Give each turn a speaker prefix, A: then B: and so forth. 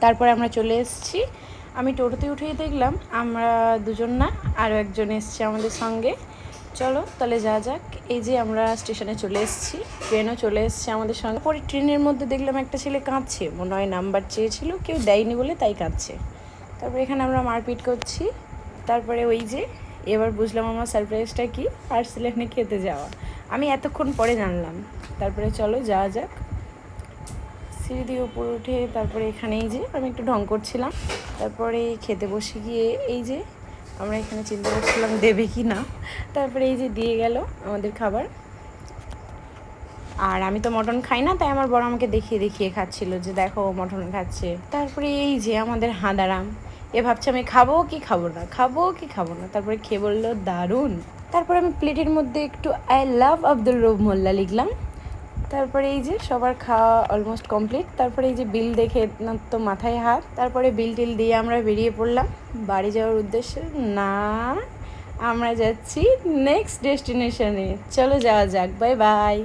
A: তারপরে আমরা চলে এসেছি। আমি টোটোতে উঠেই দেখলাম আমরা দুজন না, আরও একজন এসছে আমাদের সঙ্গে। চলো তাহলে যা যাক। এই যে আমরা স্টেশনে চলে এসেছি, ট্রেনও চলে এসছে আমাদের সঙ্গে। পরে ট্রেনের মধ্যে দেখলাম একটা ছেলে কাঁদছে, মনে হয় নাম্বার চেয়েছিল, কেউ দেয়নি বলে তাই কাঁদছে। তারপরে এখানে আমরা মারপিট করছি। তারপরে ওই যে এবার বুঝলাম আমার সারপ্রাইজটা কি, পার্সেল এখানে খেতে যাওয়া। আমি এতক্ষণ পরে জানলাম। তারপরে চলো যাওয়া যাক। সিঁড়ি দিয়ে উপরে উঠে তারপরে এখানেই যে আমি একটু ঢং করছিলাম। তারপরে খেতে বসে গিয়ে এই যে আমরা এখানে চিন্তা করছিলাম দেবে কি না। তারপরে এই যে দিয়ে গেল আমাদের খাবার। আর আমি তো মটন খাই না, তাই আমার বড় আমাকে দেখিয়ে দেখিয়ে খাচ্ছিল যে দেখো মটন খাচ্ছে। তারপরে এই যে আমাদের হাঁদারাম, এ ভাবছে আমি খাবো কি খাবো না, খাবো কি খাবো না। তারপরে খেয়ে বললো দারুণ। তারপরে আমি প্লেটের মধ্যে একটু আই লাভ আব্দুল রব মোল্লা লিখলাম। তারপরে এই যে সবার খাওয়া অলমোস্ট কমপ্লিট। তারপরে এই যে বিল দেখে তো মাথায় হাত। তারপরে বিল টিল দিয়ে আমরা বেরিয়ে পড়লাম বাড়ি যাওয়ার উদ্দেশ্যে। না, আমরা যাচ্ছি নেক্সট ডেস্টিনেশনে। চলো যাওয়া যাক, বাই বাই।